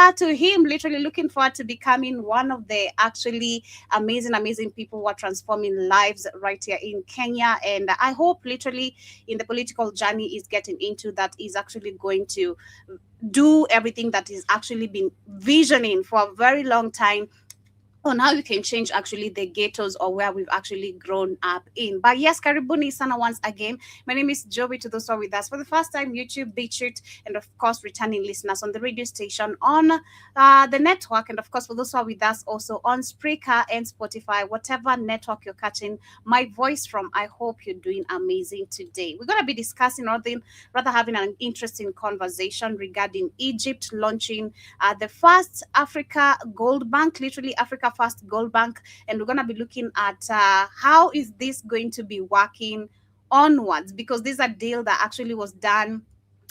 forward to him, literally looking forward to becoming one of the actually amazing people who are transforming lives right here in Kenya. And I hope literally in the political journey is getting into that is actually going to do everything that is actually been visioning for a very long time on how you can change actually the ghettos or where we've actually grown up in. But yes, karibuni sana once again. My name is Joey, to those who are with us for the first time, YouTube, BitChute, and of course returning listeners on the radio station, on the network, and of course for those who are with us also on Spreaker and Spotify, whatever network you're catching my voice from. I hope you're doing amazing today. We're going to be discussing rather having an interesting conversation regarding Egypt launching the first Africa Gold Bank, literally Africa First Gold Bank, and we're going to be looking at how is this going to be working onwards, because this is a deal that actually was done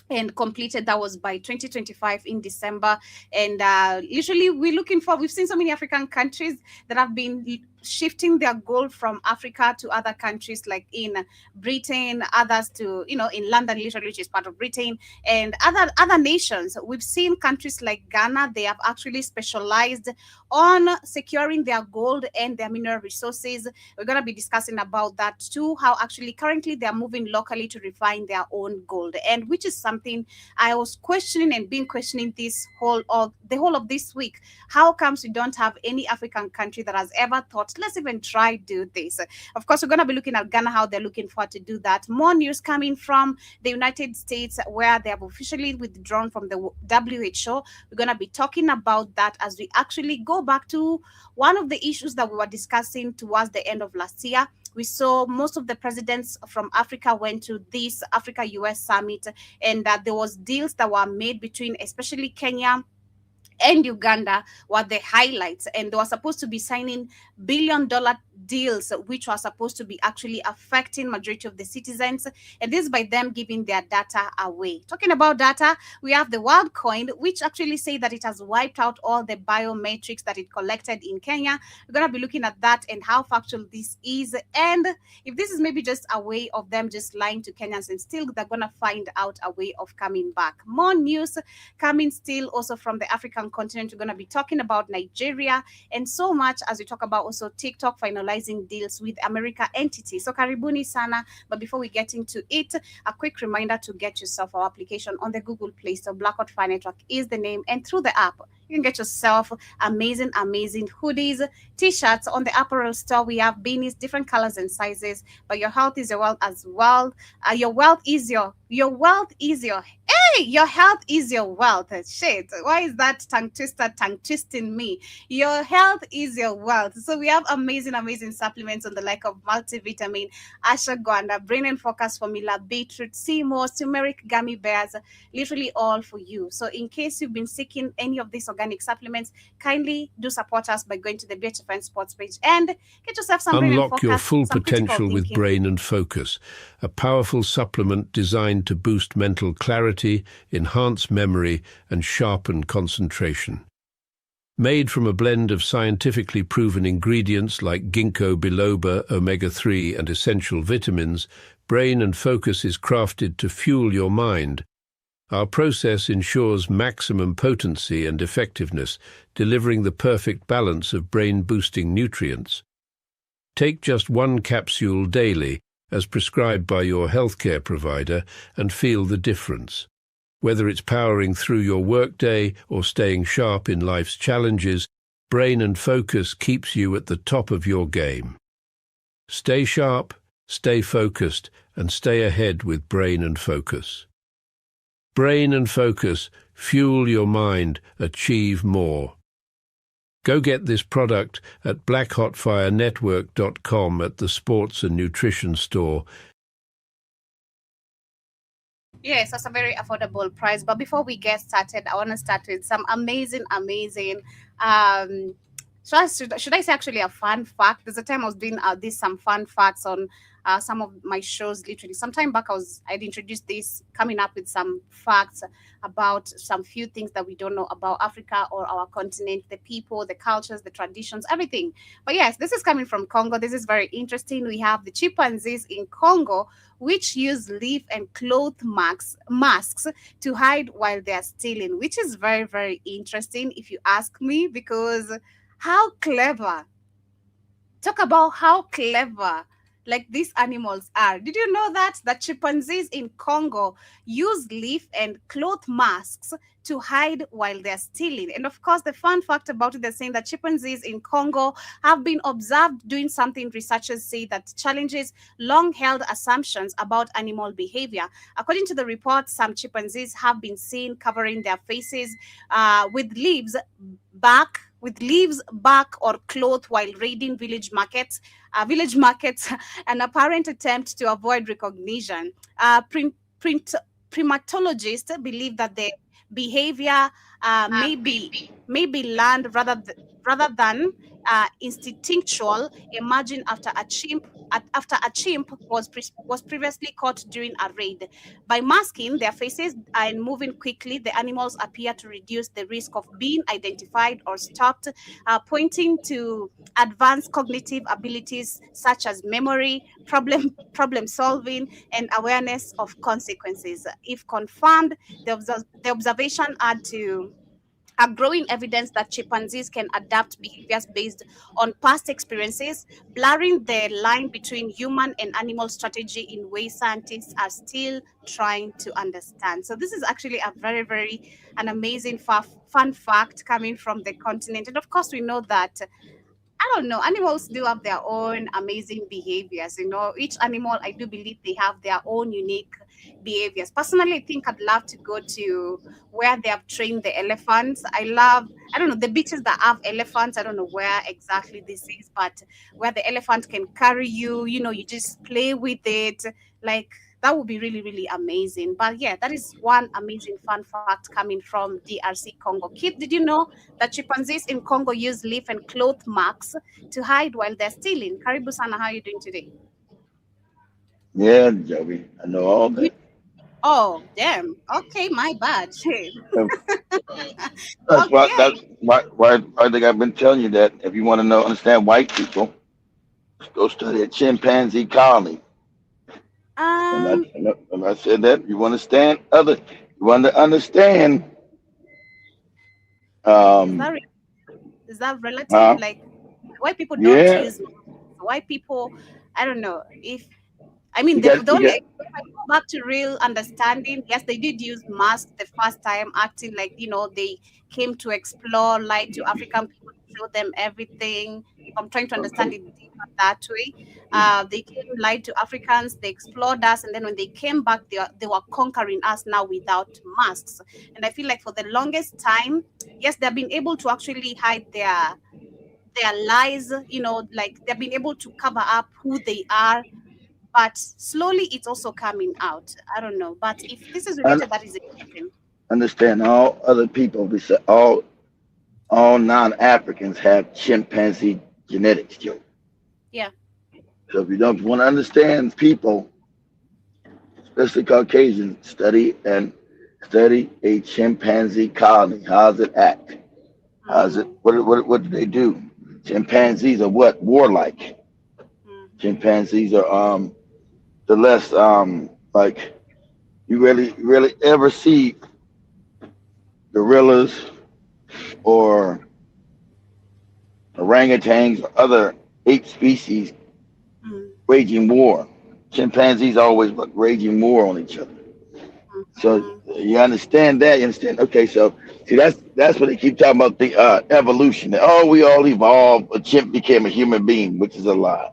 and completed, that was by 2025 in December. And usually we've seen so many African countries that have been shifting their goal from Africa to other countries, like in Britain, others to, in London, literally, which is part of Britain, and other nations. We've seen countries like Ghana, they have actually specialized on securing their gold and their mineral resources. We're going to be discussing about that too, how actually currently they're moving locally to refine their own gold, and which is something I was questioning and been questioning the whole of this week. How comes we don't have any African country that has ever thought, let's even try do this? Of course, we're going to be looking at Ghana, how they're looking forward to do that. More news coming from the United States, where they have officially withdrawn from the WHO. We're going to be talking about that as we actually go back to one of the issues that we were discussing towards the end of last year. We saw most of the presidents from Africa went to this Africa-US summit, and there was deals that were made between especially Kenya and Uganda were the highlights, and they were supposed to be signing billion-dollar deals, which were supposed to be actually affecting majority of the citizens, and this by them giving their data away. Talking about data, we have the WorldCoin, which actually say that it has wiped out all the biometrics that it collected in Kenya. We're going to be looking at that and how factual this is, and if this is maybe just a way of them just lying to Kenyans, and still they're going to find out a way of coming back. More news coming still also from the African continent. We're going to be talking about Nigeria and so much, as we talk about also TikTok finalizing deals with America entities. So karibuni sana. But before we get into it, a quick reminder to get yourself our application on the Google Play Store. Blackout Fire Network is the name, and through the app you can get yourself amazing hoodies, t-shirts. On the apparel store we have beanies, different colors and sizes. But your health is your wealth as well. Your wealth is your your health is your wealth. Shit, why is that tongue twisting me? Your health is your wealth. So we have amazing supplements on the like of multivitamin, ashwagandha, brain and focus formula, beetroot, sea moss, turmeric, gummy bears, literally all for you. So in case you've been seeking any of these organic supplements, kindly do support us by going to the BHFN Sports page and get yourself some brain and Unlock focus, your full some potential with thinking. Brain and Focus, a powerful supplement designed to boost mental clarity, enhance memory, and sharpen concentration. Made from a blend of scientifically proven ingredients like ginkgo biloba, omega-3, and essential vitamins, Brain and Focus is crafted to fuel your mind. Our process ensures maximum potency and effectiveness, delivering the perfect balance of brain-boosting nutrients. Take just one capsule daily, as prescribed by your healthcare provider, and feel the difference. Whether it's powering through your workday or staying sharp in life's challenges, Brain and Focus keeps you at the top of your game. Stay sharp, stay focused, and stay ahead with Brain and Focus. Brain and Focus, fuel your mind, achieve more. Go get this product at blackhotfirenetwork.com at the Sports and Nutrition Store. Yes, that's a very affordable price. But before we get started, I want to start with some amazing should I say actually a fun fact? There's a time I was doing this some fun facts on some of my shows. Literally, some time back, I'd introduced this, coming up with some facts about some few things that we don't know about Africa or our continent, the people, the cultures, the traditions, everything. But yes, this is coming from Congo. This is very interesting. We have the chimpanzees in Congo, which use leaf and cloth masks to hide while they are stealing, which is very, very interesting if you ask me, because how clever. Talk about how clever like these animals are. Did you know that chimpanzees in Congo use leaf and cloth masks to hide while they're stealing? And of course, the fun fact about it, they're saying that chimpanzees in Congo have been observed doing something researchers say that challenges long-held assumptions about animal behavior. According to the report, some chimpanzees have been seen covering their faces with leaves, bark, or cloth while raiding village markets, an apparent attempt to avoid recognition. Print primatologists believe that the behavior may be learned rather than instinctual, emerging after a chimp was previously caught during a raid. By masking their faces and moving quickly, the animals appear to reduce the risk of being identified or stopped, pointing to advanced cognitive abilities such as memory, problem solving, and awareness of consequences. If confirmed, the observation add to a growing evidence that chimpanzees can adapt behaviors based on past experiences, blurring the line between human and animal strategy in ways scientists are still trying to understand. So this is actually a very, very an amazing fun fact coming from the continent. And of course, we know that I don't know. Animals do have their own amazing behaviors. Each animal, I do believe they have their own unique behaviors. Personally, I think I'd love to go to where they have trained the elephants. I don't know, the beaches that have elephants. I don't know where exactly this is, but where the elephant can carry you, you just play with it. Like, that would be really, really amazing. But yeah, that is one amazing fun fact coming from DRC Congo. Kid, did you know that chimpanzees in Congo use leaf and cloth marks to hide while they're stealing? Karibu sana, how are you doing today? Yeah, Joey, I know all You, that. oh, damn. Okay, my bad. Um, That's why. Okay. That's why I think I've been telling you that if you want to know, understand white people, go study a chimpanzee colony. Um, And I said that you understand other, you want to understand. is that Um, re- is that relative? huh? Like, why people don't Yeah, use masks? Why people? I don't know. If I mean, you the got you only got. if I go back to real understanding, yes, they did use masks the first time, acting like they came to explore, lied to African people to show them everything. If I'm trying to understand Okay. it deeper that way, they came, lied to Africans, they explored us, and then when they came back, they were conquering us now without masks. And I feel like for the longest time, yes, they've been able to actually hide their lies. Like they've been able to cover up who they are, but slowly it's also coming out. I don't know. But if this is Un- related, that is interesting. Understand all other people. All non-Africans have chimpanzee genetics, Joe. Yeah. So if you don't want to understand people, especially Caucasian, study a chimpanzee colony. How does it act? How's it? Mm, What do they do? Chimpanzees are what? Warlike. mm, Chimpanzees are the less like you really ever see gorillas or orangutans or other ape species mm, waging war. Chimpanzees always raging war on each other. So mm, you understand that. You understand? Okay, so see that's what they keep talking about the evolution. Oh, we all evolved. A chimp became a human being, which is a lie.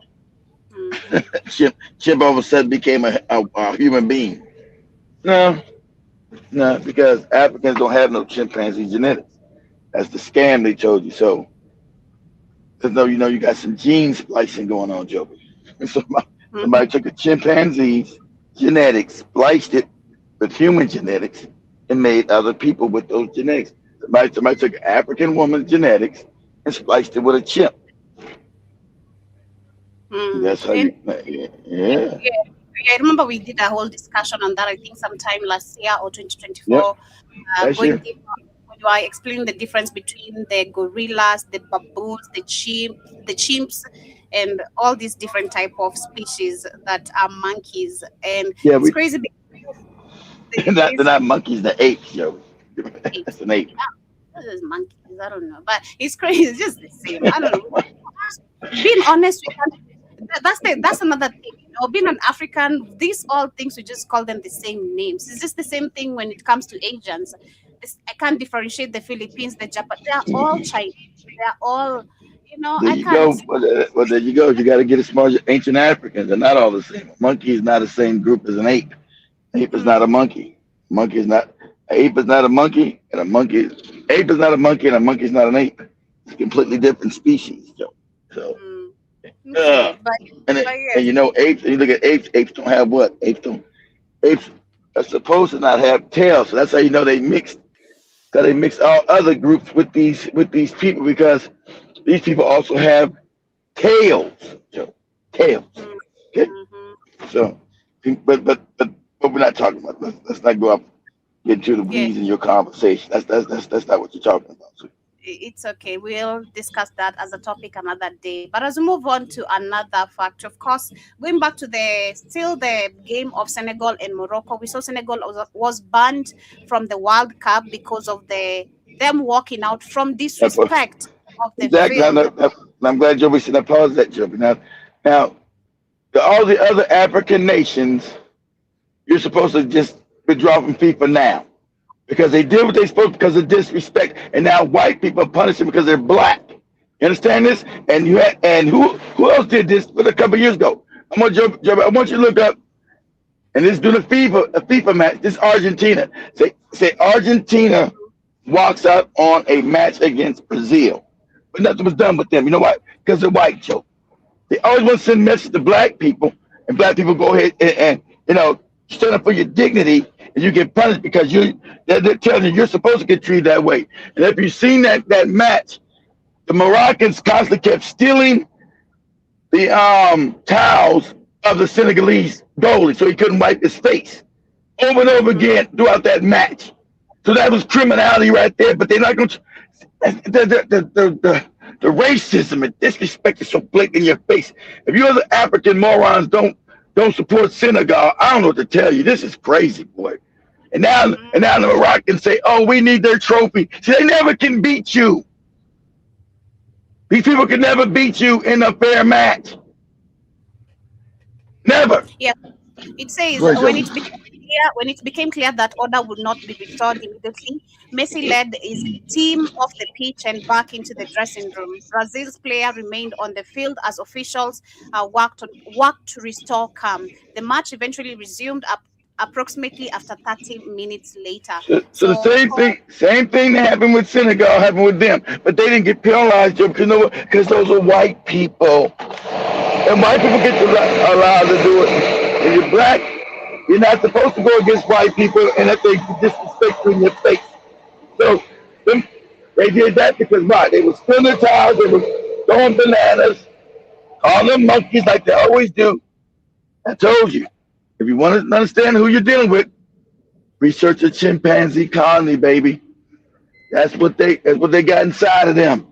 mm, Chimp all of a sudden became a human being. No, no, because Africans don't have no chimpanzee genetics. That's the scam they told you. So, because no, you got some gene splicing going on, Joey. Somebody mm, took a chimpanzee's genetics, spliced it with human genetics, and made other people with those genetics. Somebody took African woman's genetics and spliced it with a chip. That's how And you. Yeah, yeah, I remember we did a whole discussion on that. I think sometime last year or yep. 2024, Last going year. deeper when you are explaining the difference between the gorillas, the baboons, the chimps, and all these different type of species that are monkeys. And Yeah, it's we crazy because they're there's not monkeys. They're apes, yo. That's apes. an ape. Yeah, this is monkeys. I don't know, but it's crazy. It's just the same. I don't know. Being honest, we can't. That's another thing. You know, being an African, these all things we just call them the same names. It's just the same thing when it comes to Asians. I can't differentiate the Philippines, the Japan. They are all Chinese. They are all, There I you go. can't. Well, there you go. You got to get as smart as ancient Africans. They're not all the same. A monkey is not the same group as an ape. Ape is not a Mm, monkey. Monkey is not. An ape is not a monkey, and a monkey. Ape is not a monkey, and a monkey is not an ape. It's a completely different species, Joe. So, mm. uh, Okay, but and yes. you know, apes. And you look at apes. Apes don't have what? Apes are supposed to not have tails. So that's how you know they mixed. Because they mix all other groups with these people because these people also have tails. Joe. Tails. Mm, Okay. mhm. So, but we're not talking about. Let's not go up get into the Yeah, weeds in your conversation. That's not what you're talking about. So, it's okay. We'll discuss that as a topic another day. But as we move on to another fact, of course, going back to the game of Senegal and Morocco, we saw Senegal was banned from the World Cup because of them walking out from that's what, disrespect of the exactly. field. I'm glad Joby said I paused that, Joby. Now, all the other African nations, you're supposed to just withdraw from FIFA now because they did what they supposed because of disrespect, and now white people are punishing because they're black. You understand this? And who else did this a couple years ago? I want you to look up, and this is doing a FIFA match. This is Argentina. Say Argentina walks out on a match against Brazil, but nothing was done with them. You know why? Because they're white, Joe. They always want to send messages to black people, and black people go ahead and stand up for your dignity, and you get punished because they're telling you you're supposed to get treated that way. And if you've seen that match, the Moroccans constantly kept stealing the towels of the Senegalese goalie, so he couldn't wipe his face over and over Mhm. again throughout that match. So that was criminality right there. But they're not going to. The racism and disrespect is so blatant in your face. If you other African morons don't support Senegal, I don't know what to tell you. This is crazy, boy. And now the Moroccans say, "Oh, we need their trophy." See, they never can beat you. These people can never beat you in a fair match. Never. Yeah, it says Right, when Joe. it became clear that order would not be restored immediately, Messi led his team off the pitch and back into the dressing room. Brazil's player remained on the field as officials worked to restore calm. The match eventually resumed up approximately after 30 minutes later. So the So, same thing that happened with Senegal happened with them, but they didn't get penalized, Joe, because because those are white people, and white people get allowed to do it. If you're black, you're not supposed to go against white people, and if they disrespect you in your face. So they did that because why? They were stealing the towels, they were throwing bananas, calling them monkeys like they always do. I told you, if you want to understand who you're dealing with, research the chimpanzee colony, baby. That's what they got inside of them.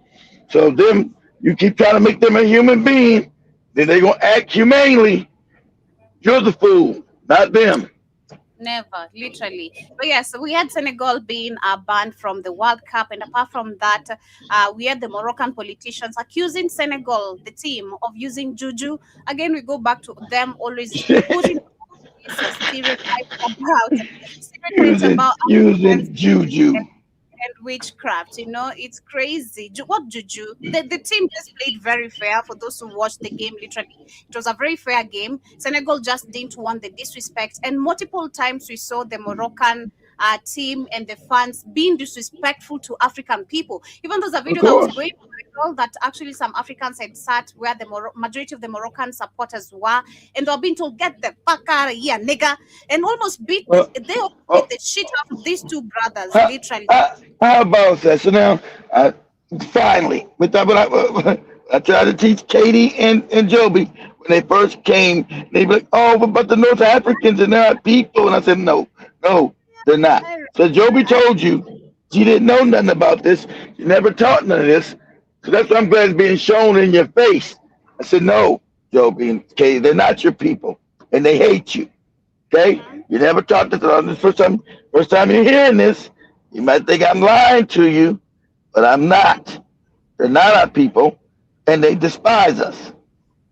So them, you keep trying to make them a human being, then they're gonna act humanely. You're the fool, not them. never, literally. But yes, we had Senegal being banned from the World Cup, and apart from that, we had the Moroccan politicians accusing Senegal, the team, of using juju. Again, we go back to them always putting these stereotypes about Africans Using juju. and witchcraft. It's crazy. What juju? The team just played very fair. For those who watched the game, literally, it was a very fair game. Senegal just didn't want the disrespect, and multiple times we saw the Moroccan team and the fans being disrespectful to African people. Even there's a Of video that was course. going viral that actually some Africans had sat where the majority of the Moroccan supporters were, and they were being told, "Get the fuck out of here, nigga," and almost Uh, they almost beat uh, the shit out of these two brothers, how, literally. how, how about that? So now, Finally, but I tried to teach Katie and Joby when they first came. They be like, "Oh, but the North Africans and they're not people," and I said, "No, no, they're not." I, So Joby I, told you she didn't know nothing about this. She never taught none of this. So that's why I'm glad it's being shown in your face. I said, "No, Joby and Katie, they're not your people, and they hate you." Okay, mhm. you never taught this. This first time you're hearing this. You might think I'm lying to you, but I'm not. They're not our people, and they despise us.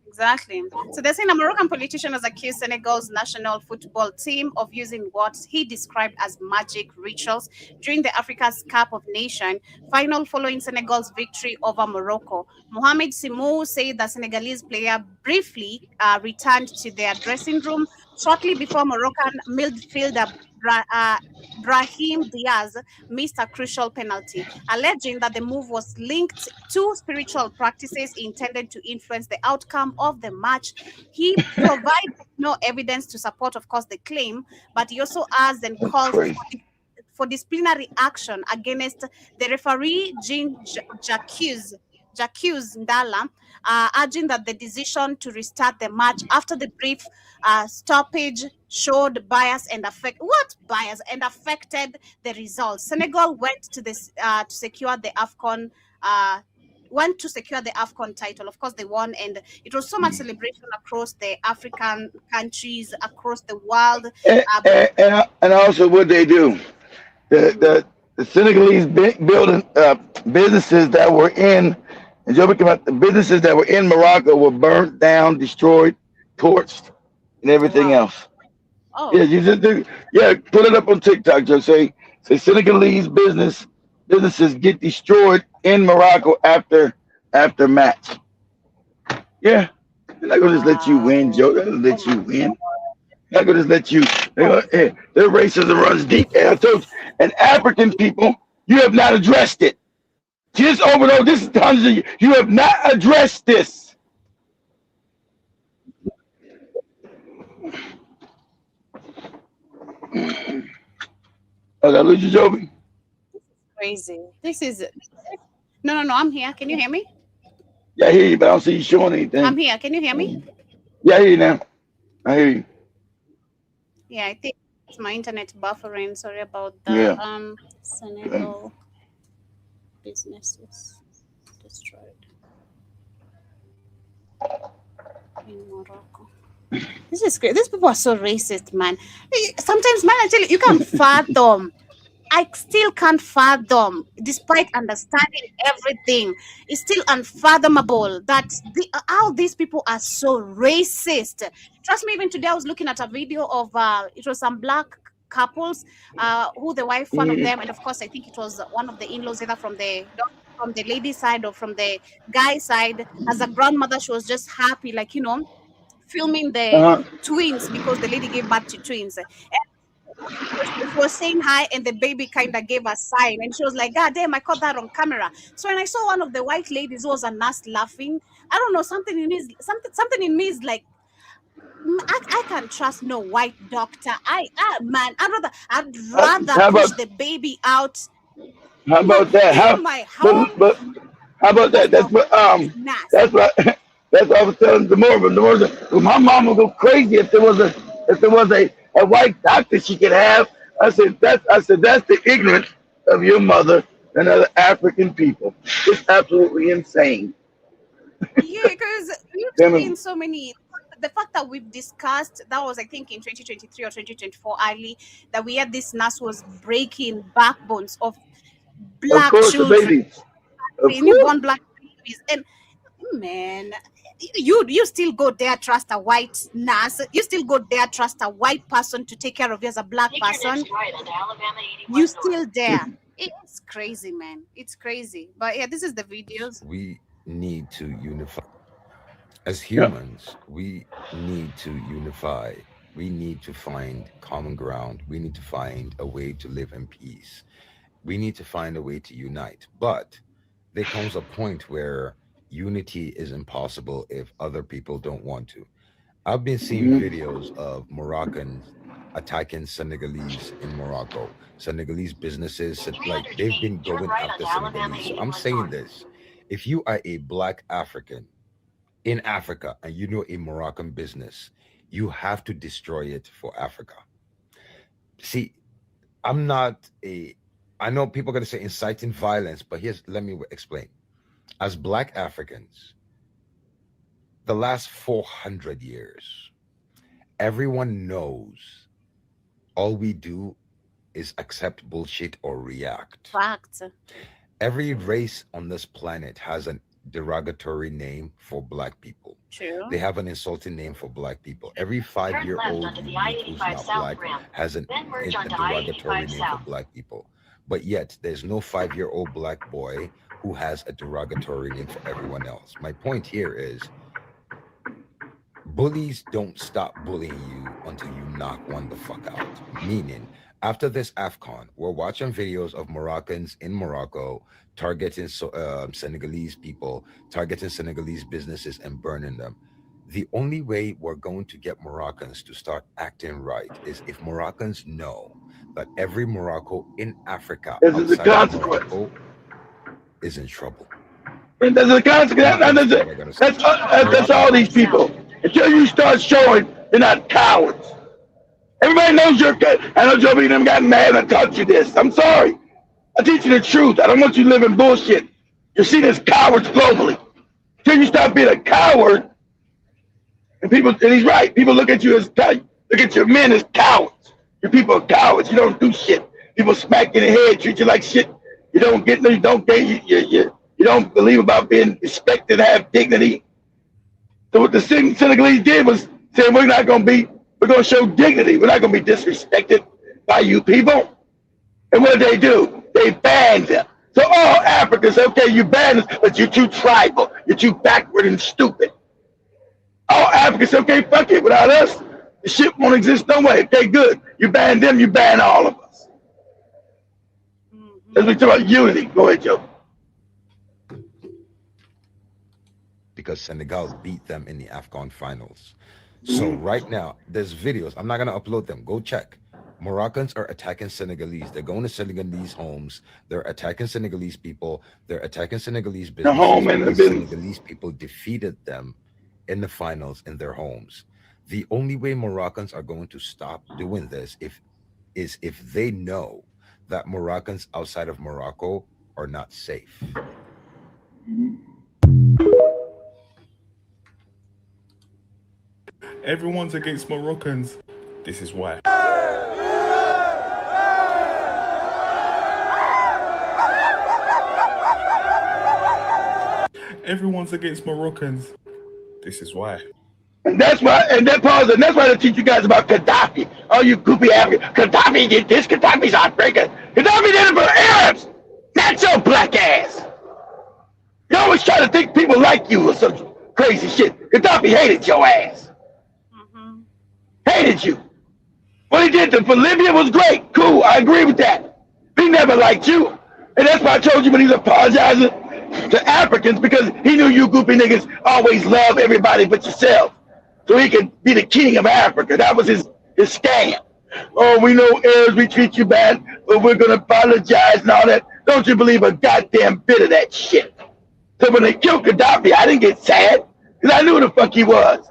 Exactly. So they're saying a Moroccan politician has accused Senegal's national football team of using what he described as magic rituals during the Africa's Cup of Nations final following Senegal's victory over Morocco. Mohamed Simou said the Senegalese player briefly returned to their dressing room shortly before Moroccan midfielder Brahim Diaz missed a crucial penalty, alleging that the move was linked to spiritual practices intended to influence the outcome of the match. He provided no evidence to support, of course, the claim, but he also asked and That's called crazy. for disciplinary action against the referee Jean Jacques Ndala, urging that the decision to restart the match after the brief stoppage showed bias and affected the results. Senegal went to this to secure the Afcon. Uh, Went to secure the AFCON title. Of course, they won, and it was so much celebration across the African countries, across the world. And, But and also what they do, the mm, the, the Senegalese building businesses that were in, and Joe came out, the businesses that were in Morocco were burnt down, destroyed, torched, and everything wow, else. Yeah, oh, you just do, yeah, put it up on TikTok, Joe. Say Senegalese businesses get destroyed in Morocco after match. Yeah, they're not gonna just let you win, wow, Joe. They're gonna oh let you my win. God, They're not gonna just let you. Their racism runs deep. And I told you, and African people, you have not addressed it. Just overload. This is hundreds of years. You have not addressed this. I got lose you, Joby. crazy. This is no, no, no. I'm here. Can you hear me? Yeah, I hear you, but I don't see you showing I'm anything. here. Can you hear me? Yeah, I hear you now. I hear you. Yeah, I think it's my internet buffering. Sorry about that. Yeah. Okay. Senegal businesses destroyed in Morocco. This is great. These people are so racist, man. Sometimes, man, I tell you, you can't fathom. I still can't fathom, despite understanding everything, it's still unfathomable that how these people are so racist. Trust me, even today I was looking at a video of it was some black couples, who the wife, one of them, and of course I think it was one of the in-laws, either from the lady side or from the guy side. As a grandmother, she was just happy, like filming the Uh huh. twins because the lady gave birth to twins. She was saying hi, and the baby kind of gave a sign, and she was like, "God damn, I caught that on camera." So when I saw one of the white ladies who was a nurse laughing, I don't know, something in me is like, I can't trust no white doctor. Man, I'd rather How push about the baby out how my about that? in How my but home but how about that? with a white nurse. That's what that's what I was telling Demora. Demora, well, my mom would go crazy if there was a white doctor she could have. I said that's the ignorance of your mother and other African people. It's absolutely insane. Yeah, because we've Them seen so many. The fact that we've discussed that was, I think, in 2023 or 2024 early, that we had this nurse was breaking backbones of of black course the children, babies. Of course. newborn black babies, and man, you still go there trust a white nurse? You still go there trust a white person to take care of you as a black Take your person? next right onto Alabama You 81 North. still there? It's crazy, man. It's crazy. But yeah, this is the videos. We need to unify. As Yeah. humans, we need to unify. We need to find common ground. We need to find a way to live in peace. We need to find a way to unite. But there comes a point where unity is impossible if other people don't want to. I've been seeing Mhm. videos of Moroccans attacking Senegalese in Morocco. Senegalese businesses, like they've been going after Senegalese. So I'm saying this: if you are a Black African in Africa and you know a Moroccan business, you have to destroy it for Africa. See, I know people are going to say inciting violence, but let me explain. As Black Africans, the last 400 years, everyone knows all we do is accept bullshit or react. Fact. Every race on this planet has a derogatory name for Black people. True. They have an insulting name for Black people. Every 5-year-old who's not Black has a derogatory name for Black people. But yet, there's no 5-year-old Black boy who has a derogatory name for everyone else. My point here is, bullies don't stop bullying you until you knock one the fuck out. Meaning, after this AFCON, we're watching videos of Moroccans in Morocco targeting Senegalese people, targeting Senegalese businesses and burning them. The only way we're going to get Moroccans to start acting right is if Moroccans know that every Morocco in Africa outside of Morocco is in trouble. And there's a consequence. That's all these people. Until you start showing you're not cowards. Everybody knows you're good. I know Joe B. them got mad and I taught you this. I'm sorry. I teach you the truth. I don't want you to live in bullshit. You're seen as cowards globally. Until you stop being a coward, and he's right. People look at you as look at your men as cowards. Your people are cowards. You don't do shit. People smack you in the head, treat you like shit. You don't get you don't believe about being respected, have dignity. So what the Senegalese did was say, we're going to show dignity. We're not going to be disrespected by you people. And what did they do? They banned them. So all Africans, okay, you banned us, but you're too tribal. You're too backward and stupid. All Africans, okay, fuck it. Without us, the shit won't exist no way. Okay, good. You ban them, you ban all of us. As we talk about unity. Go ahead, Joe. Because Senegal beat them in the AFCON finals. So right now, there's videos. I'm not going to upload them. Go check. Moroccans are attacking Senegalese. They're going to Senegalese homes. They're attacking Senegalese people. They're attacking Senegalese businesses. The home and the business. Senegalese people defeated them in the finals in their homes. The only way Moroccans are going to stop doing this is if they know that Moroccans outside of Morocco are not safe. Everyone's against Moroccans. This is why. Everyone's against Moroccans. This is why. And that's why, and that's why they teach you guys about Gaddafi. Oh, you goopy African. Gaddafi did this. Gaddafi's African. Gaddafi did it for Arabs. Not your black ass. You always try to think people like you or some crazy shit. Gaddafi hated your ass. Hated you. What he did for Libya was great. Cool. I agree with that. He never liked you. And that's why I told you when he's apologizing to Africans, because he knew you goopy niggas always love everybody but yourself. So he could be the king of Africa. That was his scam. Oh, we know Arabs, we treat you bad, but we're going to apologize and all that. Don't you believe a goddamn bit of that shit. So when they killed Gaddafi, I didn't get sad, because I knew who the fuck he was.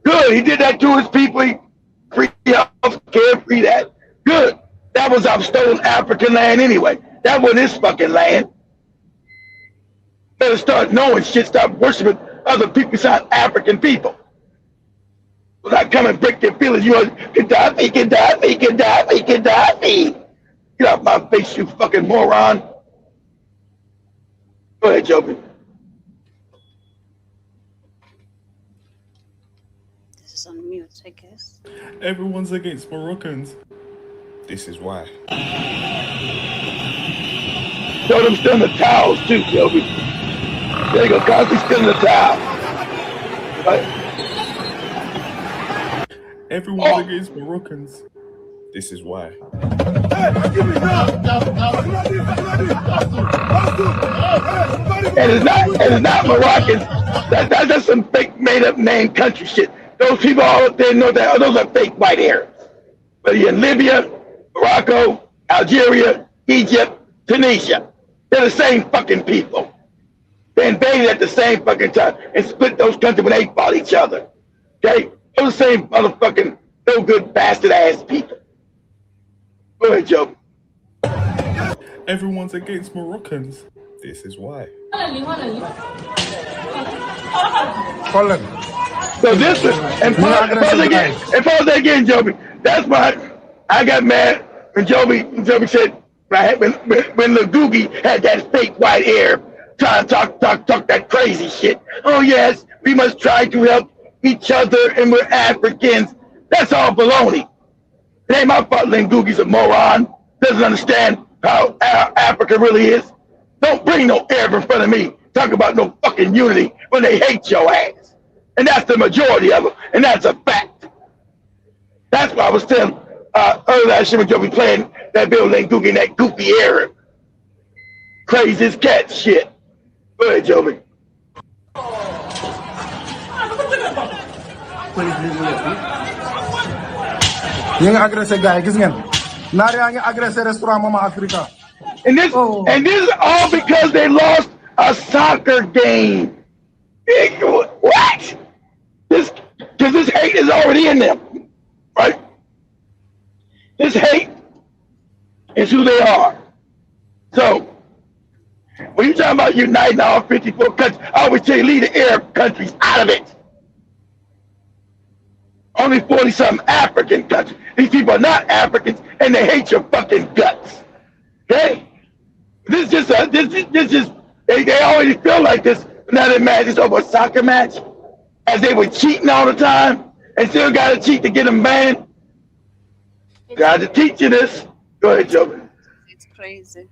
Good. He did that to his people. He free health care, free that. Good. That was our stolen African land anyway. That wasn't his fucking land. Better start knowing shit, stop worshiping other people besides African people. When I come and break their feelings, you want Gaddafi, Gaddafi, Gaddafi, Gaddafi. Get off my face, you fucking moron. Go ahead, Joby. This is on mute, I guess. Everyone's against Moroccans. This is why. Show them still in the towels too, Joby. There you go, constantly still in the towel. Right? Everyone's against Moroccans. This is why. And it's not Moroccans. That's just some fake made up name country shit. Those people all up there know that those are fake white Arabs. whether you're in Libya, Morocco, Algeria, Egypt, Tunisia. They're the same fucking people. They invaded at the same fucking time and split those countries when they fought each other. Okay? They're the same motherfucking no good bastard ass people. Go ahead, Joe. Everyone's against Moroccans. This is why. So this is, and pause again, Joby. That's why I got mad when Joby said, when Lil Googie had that fake white hair, trying to talk that crazy shit. Oh yes, we must try to help each other and we're Africans. That's all baloney. It ain't my fault Lil Googie's a moron, doesn't understand how Africa really is. Don't bring no Arab in front of me. Talk about no fucking unity when they hate your ass. And that's the majority of them, and that's a fact. That's why I was telling earlier last year when Joe be playing that Bill Lil Googie and that goofy Arab. Crazy as cat shit. Go ahead, Joby. Yang agressé guy, gis ngeen. Naar yaa ngi agressé restaurant Mama Africa. And this is all because they lost a soccer game. What? Because this hate is already in them, right? This hate is who they are. So when you're talking about uniting all 54 countries, I always tell you leave the Arab countries out of it. Only 40-something African countries. These people are not Africans, and they hate your fucking guts. Okay? This is they already feel like this. Now they're mad just over a soccer match, as they were cheating all the time, and still got to cheat to get them banned. Got to teach you this. Go ahead, Joe. It's crazy.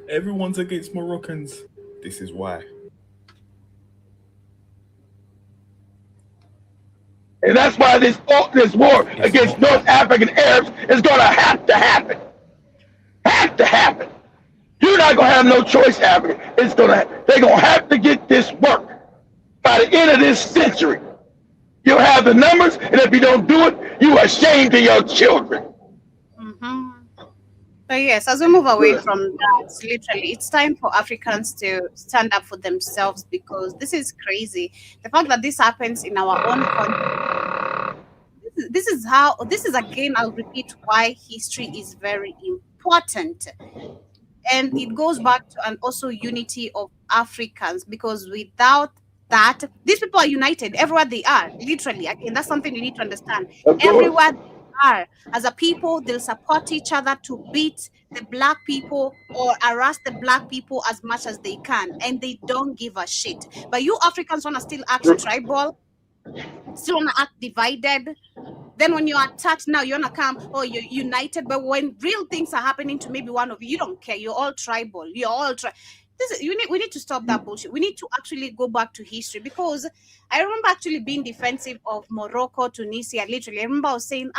Everyone's against Moroccans. This is why. And that's why this war against North African Arabs is going to have to happen. Have to happen. You're not going to have no choice, Africa. They're going to have to get this work by the end of this century. You'll have the numbers, and if you don't do it, you are ashamed to your children. Mm-hmm. So yes, as we move away from that, literally, it's time for Africans to stand up for themselves, because this is crazy. The fact that this happens in our own country, this is again, I'll repeat why history is very important. And it goes back to and also unity of Africans, because without that, these people are united everywhere they are, literally. Again, that's something you need to understand. Everywhere they are, as a people, they'll support each other to beat the black people or harass the black people as much as they can, and they don't give a shit. But you Africans want to still act tribal, still want to act divided. Then when you're attacked now, you want to come, oh, you're united. But when real things are happening to maybe one of you, you don't care. You're all tribal. You're all we need to stop that bullshit. We need to actually go back to history, because I remember actually being defensive of Morocco, Tunisia. Literally, I remember I was saying,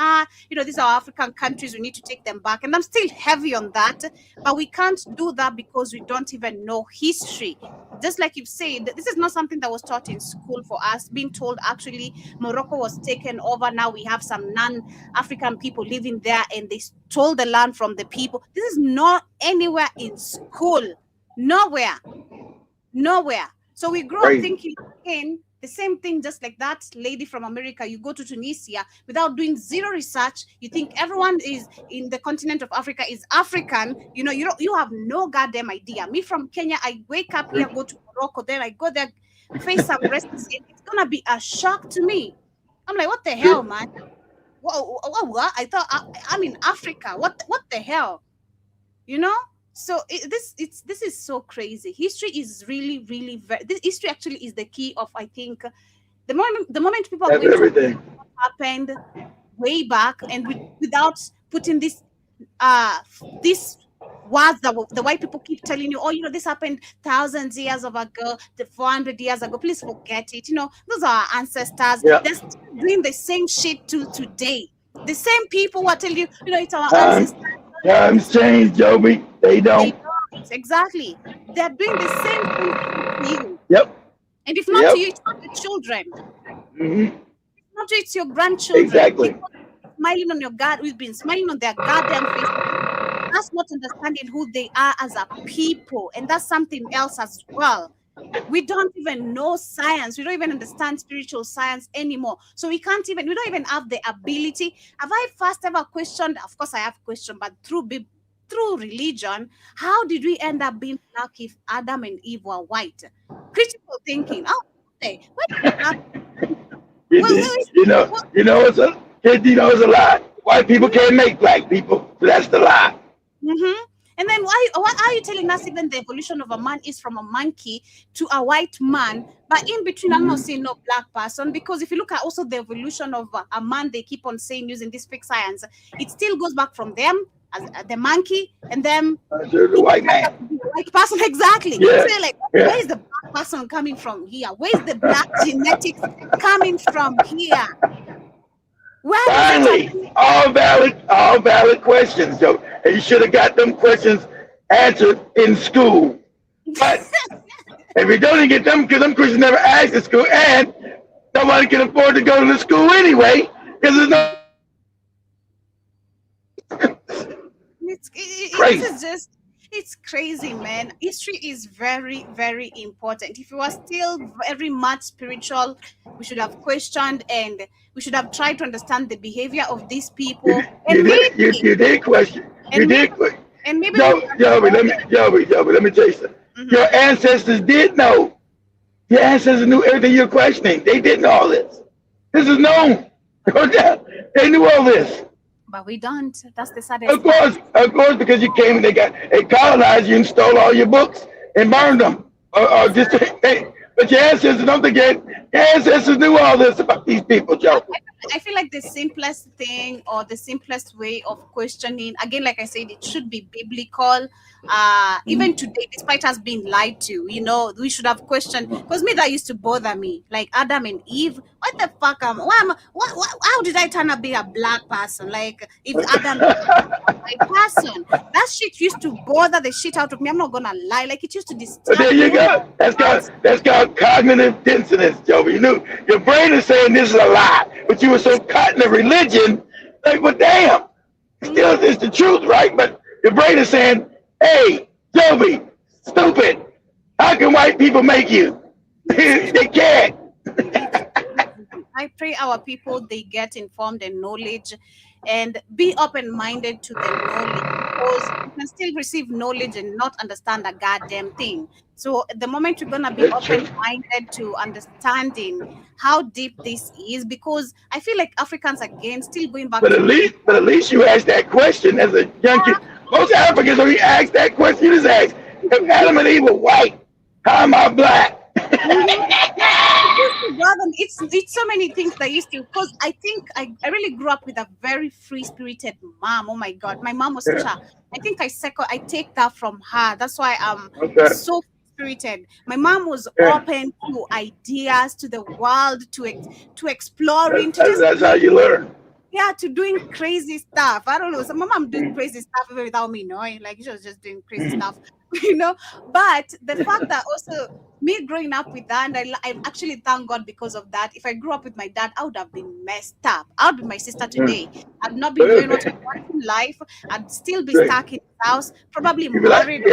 these are African countries. We need to take them back. And I'm still heavy on that. But we can't do that because we don't even know history. Just like you've said, this is not something that was taught in school for us, being told actually Morocco was taken over. Now we have some non-African people living there, and they stole the land from the people. This is not anywhere in school. Nowhere. So we grow up thinking again the same thing, just like that lady from America. You go to Tunisia without doing zero research. You think everyone is in the continent of Africa is African. You have no goddamn idea. Me from Kenya, I wake up here, go to Morocco, then I go there, face some racism. It's gonna be a shock to me. I'm like, what the hell, man? What? I thought I'm in Africa. What the hell? So this is so crazy. History is really, really this history actually is the key of, I think, the moment people are going to what happened way back, and without putting this words that the white people keep telling you, this happened thousands of years ago, 400 years ago. Please forget it. Those are our ancestors. Yeah. They're still doing the same shit to today. The same people who tell you, it's our ancestors. Times change, Joby. They don't. Exactly. They're doing the same thing to you. Yep. And if not to you, it's not the children. Mm-hmm. Not to it's your grandchildren. Exactly. People smiling on your God, we've been smiling on their goddamn face. That's not understanding who they are as a people, and that's something else as well. We don't even know science. We don't even understand spiritual science anymore. So we don't even have the ability. Have I first ever questioned? Of course, I have questioned, but through religion, how did we end up being black if Adam and Eve were white? Critical thinking. Oh, okay. You know, it's a lie. White people can't make black people. So that's the lie. Mm-hmm. And then why are you telling us even the evolution of a man is from a monkey to a white man, but in between I'm not saying no black person? Because if you look at also the evolution of a man, they keep on saying using this fake science, it still goes back from them as the monkey and them the white man, white person. Exactly. Yeah. So like, where is the black person coming from here? Where is the black genetics coming from here? Finally, all valid questions, Joe. And you should have got them questions answered in school. But if you don't get them, because them questions never asked in school, and nobody can afford to go to the school anyway, because there's no. It's crazy, man. History is very, very important. If you are still very much spiritual, we should have questioned and we should have tried to understand the behavior of these people. You did question. And maybe Joby, let me tell you something. Mm-hmm. Your ancestors did know. Your ancestors knew everything you're questioning. They didn't know all this. This is known. They knew all this. But we don't. That's the saddest. Of course, because you came and they colonized you and stole all your books and burned them, or just. But your ancestors don't forget. Your ancestors knew all this about these people, Joe. I feel like the simplest thing or the simplest way of questioning, again, like I said, it should be biblical. Even today, despite us being lied to, we should have questioned. Because that used to bother me. Like Adam and Eve, what the fuck how did I turn out being a black person? Like if Adam was a white person, that shit used to bother the shit out of me. I'm not gonna lie. Like it used to disturb me. There you go. That's called cognitive dissonance, Joey. You knew your brain is saying this is a lie, but you were so caught in a religion, like, well, damn, still it's the truth, right? But your brain is saying, hey, Joby, stupid. How can white people make you? They can't. I pray our people, they get informed and knowledge and be open-minded to the knowledge, because you can still receive knowledge and not understand a goddamn thing. So the moment you're going to be open-minded to understanding how deep this is, because I feel like Africans, again, still going back But at least you asked that question as a young kid. Most Africans, when you ask that question, you just ask, if Adam and Eve were white, how am I black? It's so many things that used to, because I think I really grew up with a very free-spirited mom. Oh my God, my mom was such a, I think I take that from her. That's why I'm so spirited. My mom was open to ideas, to the world, to exploring. That's how you learn. Yeah, to doing crazy stuff. I don't know. So my mom doing crazy stuff even without me knowing. Like she was just doing crazy stuff, But the fact that also me growing up with that, and I actually thank God because of that. If I grew up with my dad, I would have been messed up. I would be my sister today. I'd not be doing what I want in life. I'd still be stuck in the house, probably married.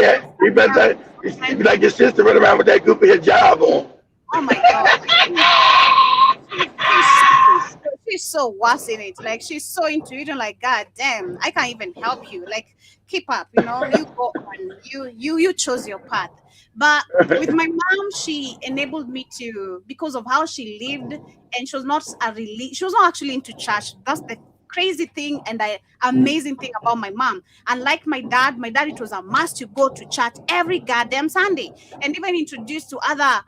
You'd be like your sister running around with that goofy hijab on. Oh my God. She's so worse in it. Like she's so into it, and like, God damn, I can't even help you. Like, keep up, you go on. You chose your path. But with my mom, she enabled me to, because of how she lived, and she was not actually into church. That's the crazy thing and the amazing thing about my mom. And like my dad, it was a must to go to church every goddamn Sunday, and even introduced to other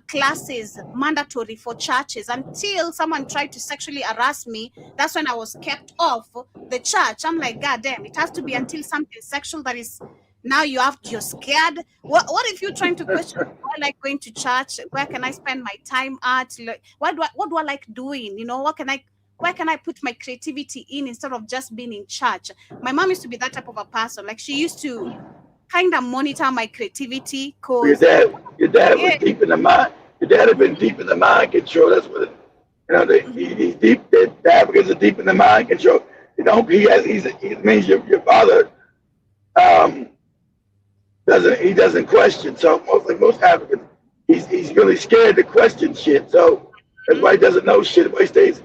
classes mandatory for churches, until someone tried to sexually harass me. That's when I was kept off the church. I'm like, God damn, it has to be until something sexual that is, now you're scared. What if you're trying to question, why I like going to church? Where can I spend my time at? Like, what do I like doing? Where can I put my creativity in instead of just being in church? My mom used to be that type of a person. Like she used to kind of monitor my creativity. Cause your dad was deep in the mind. Your dad had been deep in the mind control. That's what know, he's deep. The Africans are deep in the mind control. You know, he means your father doesn't question. So most Africans, he's really scared to question shit. So that's why he doesn't know shit. But he stays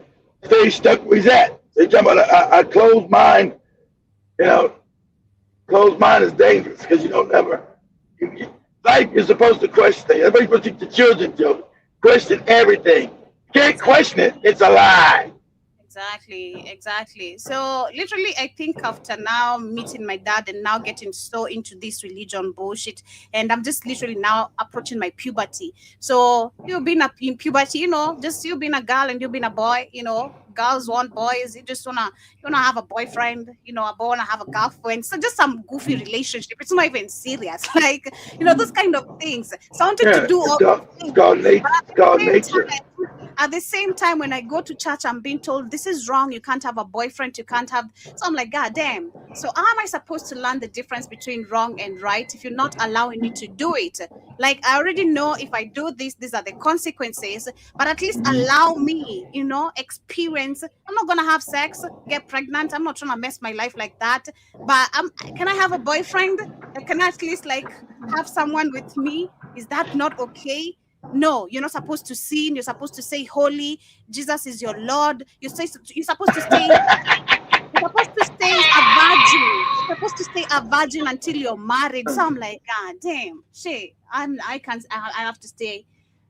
stuck where he's at. So you're talking about a closed mind. You know, closed mind is dangerous because you don't never. Life, you're supposed to question things. Everybody's supposed to teach the children to question everything. You can't question it. It's a lie. Exactly. So literally, I think after now meeting my dad and now getting so into this religion bullshit, and I'm just literally now approaching my puberty. So you've been up in puberty, you know, just you being a girl and you being a boy, you know, girls want boys, you wanna have a boyfriend, you know, a boy wanna have a girlfriend. So just some goofy relationship. It's not even serious, like, you know, those kind of things. So I wanted to do all it's called nature. At the same time, when I go to church, I'm being told this is wrong. You can't have a boyfriend. You can't have. So I'm like, God damn. So how am I supposed to learn the difference between wrong and right if you're not allowing me to do it? Like, I already know if I do this, these are the consequences. But at least allow me, you know, experience. I'm not gonna have sex, get pregnant. I'm not trying to mess my life like that. But can I have a boyfriend? Can I at least like have someone with me? Is that not okay? No, you're not supposed to sin. You're supposed to say holy. Jesus is your Lord. You're supposed to stay. You're supposed to stay a virgin. You're supposed to stay a virgin until you're married. So I'm like, God damn, shit. I have to stay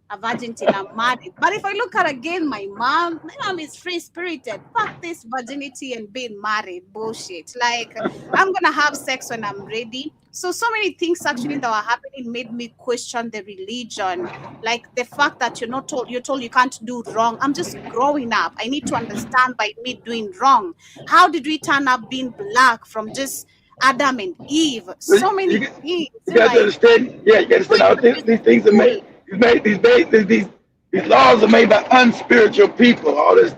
a virgin till I'm married. But if I look at again, my mom is free spirited. Fuck this virginity and being married bullshit. Like, I'm gonna have sex when I'm ready. So many things actually that were happening made me question the religion. Like the fact that you're told you can't do wrong. I'm just growing up. I need to understand by me doing wrong. How did we turn up being black from just Adam and Eve? So many things. You got to understand. Yeah, you got to understand. These things are made. These laws are made by unspiritual people. All this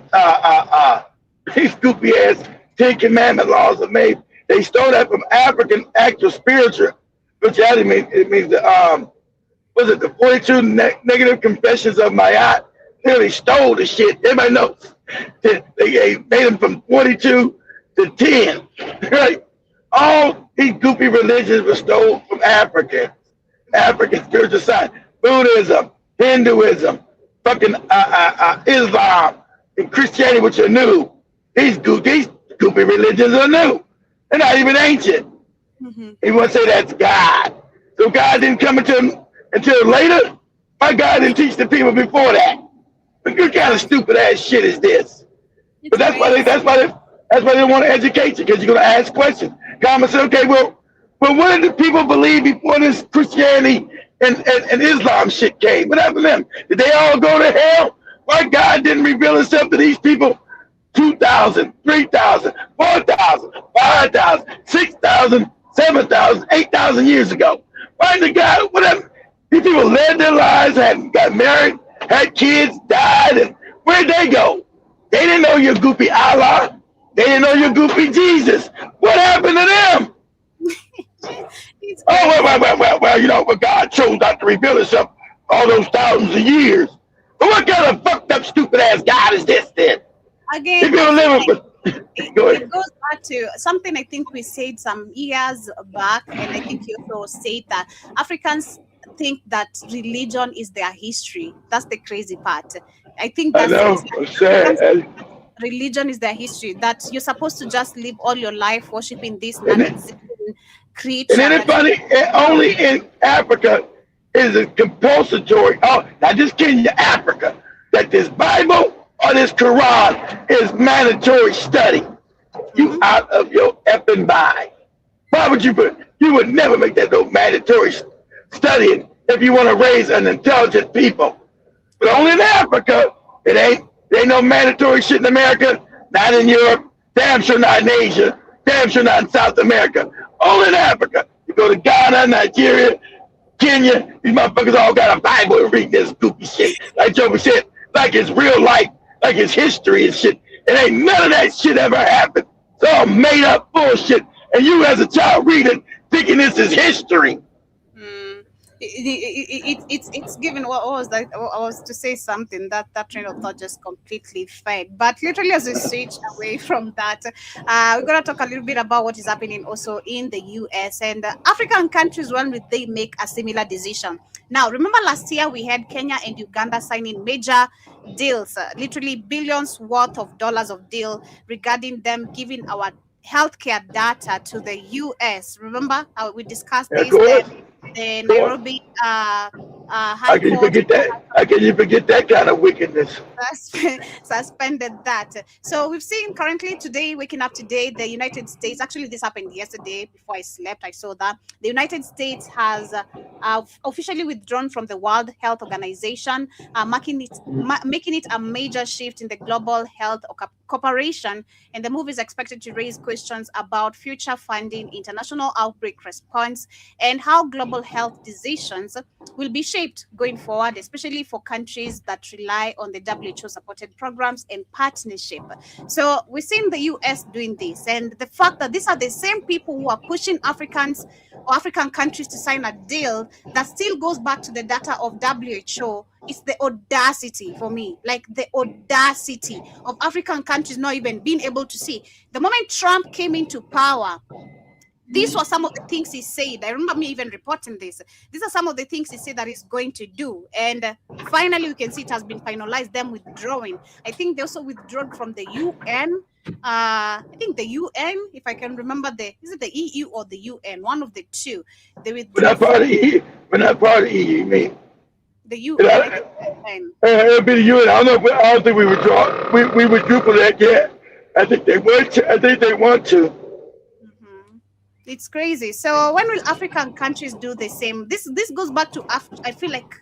these goofy ass 10 Commandment laws are made. They stole that from African actual spirituality. It means the 42 negative confessions of Mayat. Really stole the shit. Everybody knows. They made them from 42 to 10. Right? All these goofy religions were stolen from African spiritual side. Buddhism, Hinduism, fucking Islam, and Christianity, which are new. These goofy religions are new. They're not even ancient. You want to say that's God. So God didn't come until later? My God didn't teach the people before that. What kind of stupid ass shit is this? But that's why they want to educate you, because you're going to ask questions. God said, okay, well, what did the people believe before this Christianity and Islam shit came? What happened to them? Did they all go to hell? Why God didn't reveal himself to these people 2,000, 3,000, 4,000, 5,000, 6,000, 7,000, 8,000 years ago? Why did God, whatever? These people led their lives, got married, had kids, died, and where'd they go? They didn't know your goofy Allah. They didn't know your goofy Jesus. What happened to them? Well, you know, but God chose not to reveal himself all those thousands of years. But what kind of fucked up, stupid ass God is this then? Again, it goes back to something I think we said some years back, and I think you also said that Africans think that religion is their history. That's the crazy part. I think that's religion is their history, that you're supposed to just live all your life worshiping this creature. And then it's funny, only in Africa is it compulsory, not just Kenya, Africa, that this Bible or this Quran is mandatory study. You out of your effing mind. Why would you would never make that no mandatory studying if you want to raise an intelligent people. But only in Africa, there ain't no mandatory shit in America, not in Europe, damn sure not in Asia, damn sure not in South America. Only in Africa. You go to Ghana, Nigeria, Kenya, these motherfuckers all got a Bible and read this goofy shit. Like Joby said, like it's real life, like it's history and shit. It ain't none of that shit ever happened. It's all made up bullshit. And you as a child reading, thinking this is history. It's given what was that I was to say something that train of thought just completely fed. But literally, as we switch away from that, we're gonna talk a little bit about what is happening also in the US and African countries. When will they make a similar decision? Now, remember last year we had Kenya and Uganda signing major deals, literally billions worth of dollars of deal regarding them giving our healthcare data to the US. Remember how we discussed Of this? course. The Of course. Nairobi How High can you Court forget that? How can you forget that kind of wickedness? suspended that. So we've seen currently today, waking up today, the United States, actually this happened yesterday before I slept, I saw that. The United States has officially withdrawn from the World Health Organization, making it a major shift in the global health cooperation. And the move is expected to raise questions about future funding, international outbreak response, and how global health decisions will be shaped going forward, especially for countries that rely on the WHO supported programs and partnership. So we're seeing the US doing this, and the fact that these are the same people who are pushing Africans or African countries to sign a deal that still goes back to the data of WHO. It's the audacity for me, like the audacity of African countries not even being able to see. The moment Trump came into power, these were some of the things he said. I remember me even reporting this. These are some of the things he said that he's going to do. And finally, we can see it has been finalized, them withdrawing. I think they also withdrew from the UN. I think the UN, if I can remember, is it the EU or the UN? One of the two. They We're withdrew not part of the EU. We're not part of the EU, you mean? the UN. I think the UN. It'll be the UN. I don't think we withdraw. We withdrew for that yet. I think they want to. I think they want to. It's crazy. So when will African countries do the same? This goes back to I feel like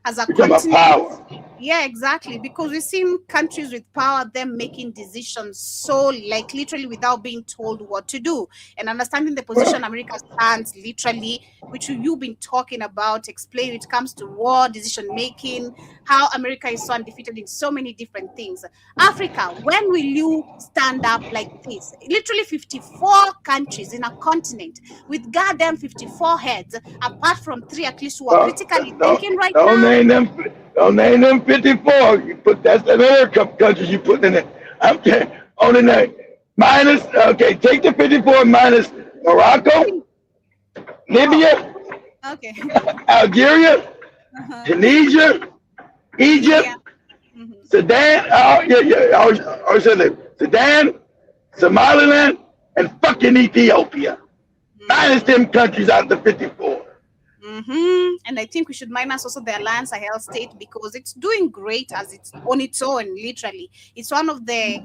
as a Become a continent. power. Yeah, exactly. Because we've seen countries with power, them making decisions so like literally without being told what to do. And understanding the position America stands literally, which you've been talking about, explain it comes to war, decision making, how America is so undefeated in so many different things. Africa, when will you stand up like this? Literally 54 countries in a continent with goddamn 54 heads, apart from 3 at least who are critically thinking right now. Don't name them 54. You put that's another couple countries you put in it. I'm only name minus. Okay, take the 54 minus Morocco, Libya, Okay. Algeria, Tunisia, Egypt, Sudan. Oh yeah. I was saying that. Sudan, Somaliland, and fucking Ethiopia. Minus them countries out of the 54. And I think we should minus also the Alliance Sahel state because it's doing great as it's on its own, literally. It's one of the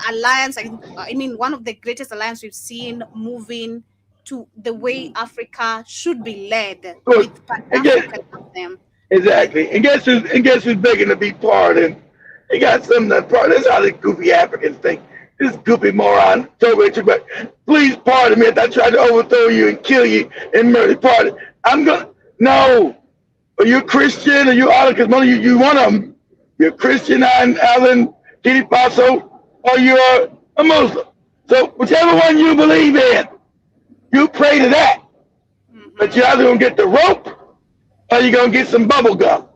alliance, I mean, one of the greatest alliance we've seen moving to the way Africa should be led Good. with Pan-African of them. Exactly. And guess who's begging to be pardoned? They got some that part. That's how the goofy Africans think. This goofy moron told me, but please pardon me if I tried to overthrow you and kill you and murder. Pardon. No. Are you Christian? Are you Allah? Because one of you one of them. You're Christian, Alan, Kitty Faso, or you're a Muslim. So whichever one you believe in, you pray to that. But you're either going to get the rope or you're going to get some bubble gum.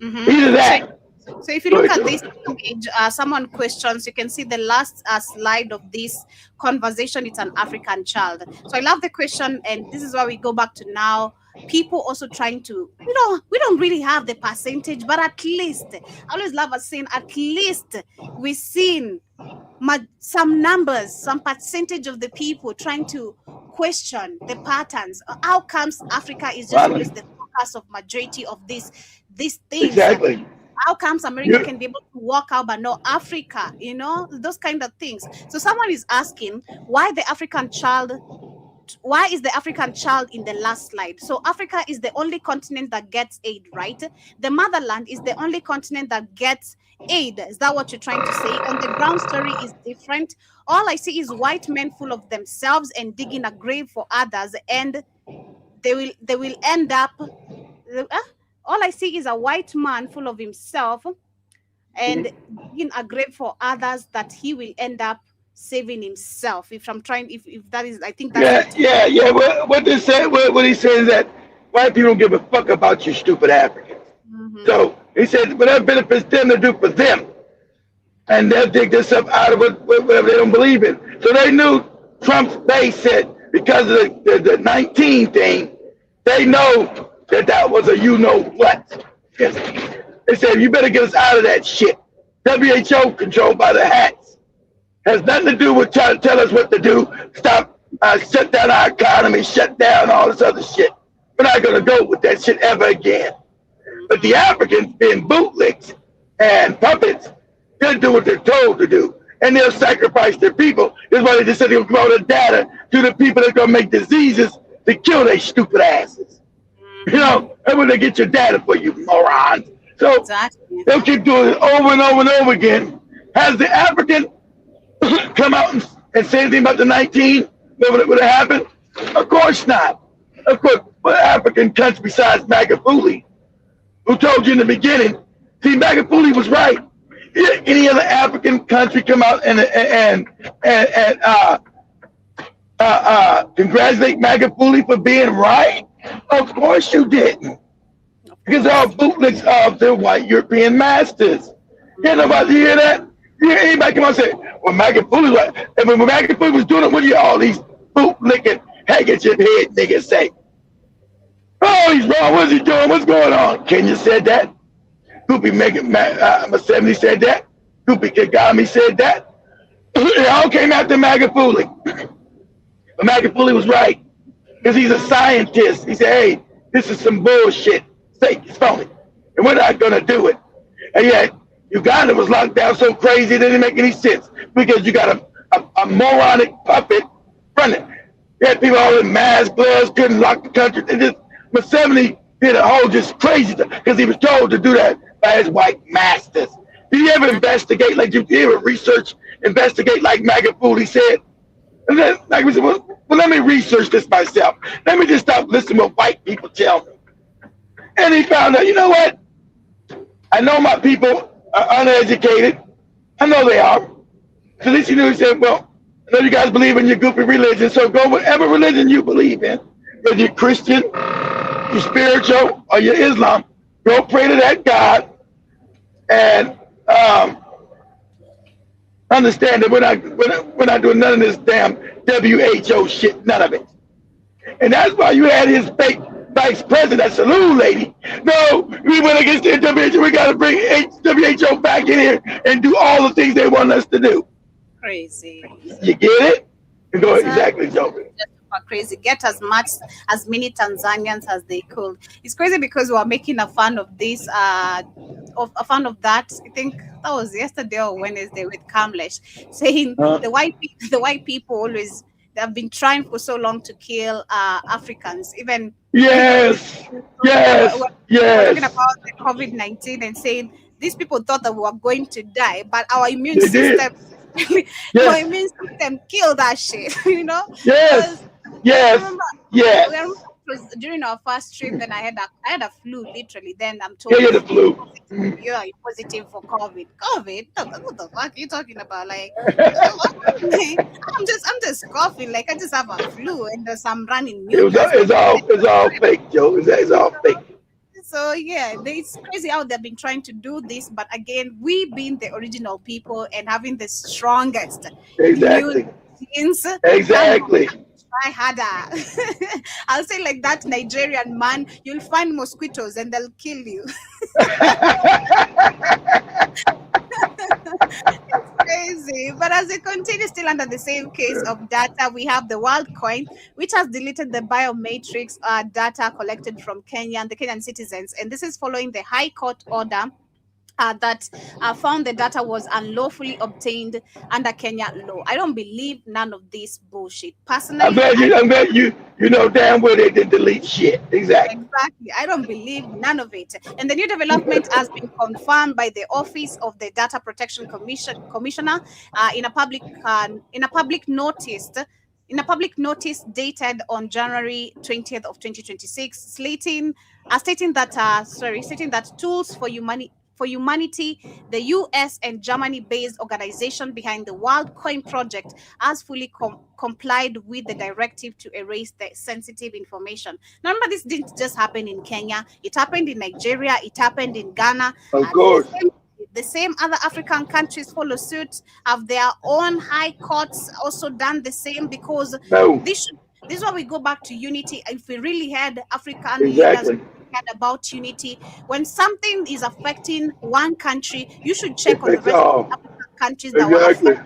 Either that. So if you look at this image, someone questions, you can see the last slide of this conversation, it's an African child. So I love the question, and this is why we go back to now. People also trying to, we don't really have the percentage, but at least, I always love us saying, at least we've seen some numbers, some percentage of the people trying to question the patterns. How comes Africa is just always the focus of majority of these things? Exactly. How comes America can be able to walk out but not Africa? Those kind of things. So someone is asking why is the African child in the last slide? So Africa is the only continent that gets aid, right? The motherland is the only continent that gets aid. Is that what you're trying to say? On the ground story is different. All I see is white men full of themselves and digging a grave for others, and they will end up. All I see is a white man full of himself and digging a grave for others that he will end up saving himself. If that is, I think that's Yeah. What he said is that white people don't give a fuck about you stupid Africans. So he said, whatever benefits them, they do for them. And they'll dig this up out of it, whatever they don't believe in. So they knew Trump's base said, because of the 19 thing, they know that was a you know what. They said, you better get us out of that shit. WHO controlled by the hats. Has nothing to do with trying to tell us what to do. Stop, shut down our economy, shut down all this other shit. We're not going to go with that shit ever again. But the Africans, being bootlicks and puppets, they'll do what they're told to do. And they'll sacrifice their people. That's why they just said they'll grow the data to the people that's going to make diseases to kill their stupid asses. You know, that's where they get your data for, you morons. So they'll keep doing it over and over and over again. Has the African come out and say anything about the 19? What would have happened? Of course not. Of course, what African country besides Magufuli, who told you in the beginning, see, Magufuli was right. Any other African country come out and congratulate Magufuli for being right? Of course you didn't. Because they're all bootlegs of their white European masters. You nobody hear that? You hear anybody come out and say, well, Magufuli was right. And when Magufuli was doing it, what do you all these bootlicking, handkerchief head niggas say? Oh, he's wrong. What's he doing? What's going on? Kenya said that. Kupi Museveni said that. Kupi Kagame said that. It all came after Magufuli. But Magufuli was right. Because he's a scientist. He said, hey, this is some bullshit. It's phony. And we're not going to do it. And yet, Uganda was locked down so crazy it didn't make any sense. Because you got a moronic puppet running. You had people all in masks, gloves, couldn't lock the country. And just Museveni did a whole just crazy stuff because he was told to do that by his white masters. Did he ever investigate, like, did he ever investigate like Magufuli said? And then, like we said, well, let me research this myself. Let me just stop listening to what white people tell me. And he found out, you know what? I know my people are uneducated. I know they are. So this, you know, he said, well, I know you guys believe in your goofy religion, so go whatever religion you believe in. Whether you're Christian, you're spiritual, or you're Islam, go pray to that God and understand that we're not doing none of this damn WHO shit, none of it. And that's why you had his fake vice president, that Salou lady. No, we went against the WHO. We got to bring WHO back in here and do all the things they want us to do. Crazy. You get it? You go exactly, Joker. Crazy. Get as many Tanzanians as they could. It's crazy because we are making a fun of this, a fun of that. I think that was yesterday or Wednesday with Kamlesh saying the white people always, they have been trying for so long to kill Africans. Even we're talking about the COVID-19 and saying these people thought that we were going to die, but our immune system. Our immune system killed that shit, you know? Yes. During our first trip, then I had a flu, literally. Then I'm told, the flu. You're positive for COVID. COVID? What the fuck are you talking about? Like, I'm just coughing. Like, I just have a flu and there's some running. It's all fake, Joe. It's all fake. So yeah, it's crazy how they've been trying to do this, but again, we being the original people and having the strongest exactly. Exactly. Try harder. I'll say like that Nigerian man, you'll find mosquitoes and they'll kill you. It's crazy. But as they continue still under the same case of data, we have the WorldCoin, which has deleted the biometrics data collected from Kenya and the Kenyan citizens. And this is following the High Court order that found the data was unlawfully obtained under Kenya law. I don't believe none of this bullshit. Personally, I'm glad you know damn well they did delete shit. Exactly. I don't believe none of it. And the new development has been confirmed by the Office of the Data Protection Commissioner in a public notice. In a public notice dated on January 20th of 2026, stating that tools for for Humanity, the US and Germany-based organization behind the WorldCoin project, has fully complied with the directive to erase the sensitive information. Now, remember, this didn't just happen in Kenya. It happened in Nigeria. It happened in Ghana. Of course. The same other African countries follow suit, have their own high courts also done the same, because No. this is why we go back to unity. If we really had African Exactly. leaders about unity, when something is affecting one country, you should check on the rest of the African countries that were affected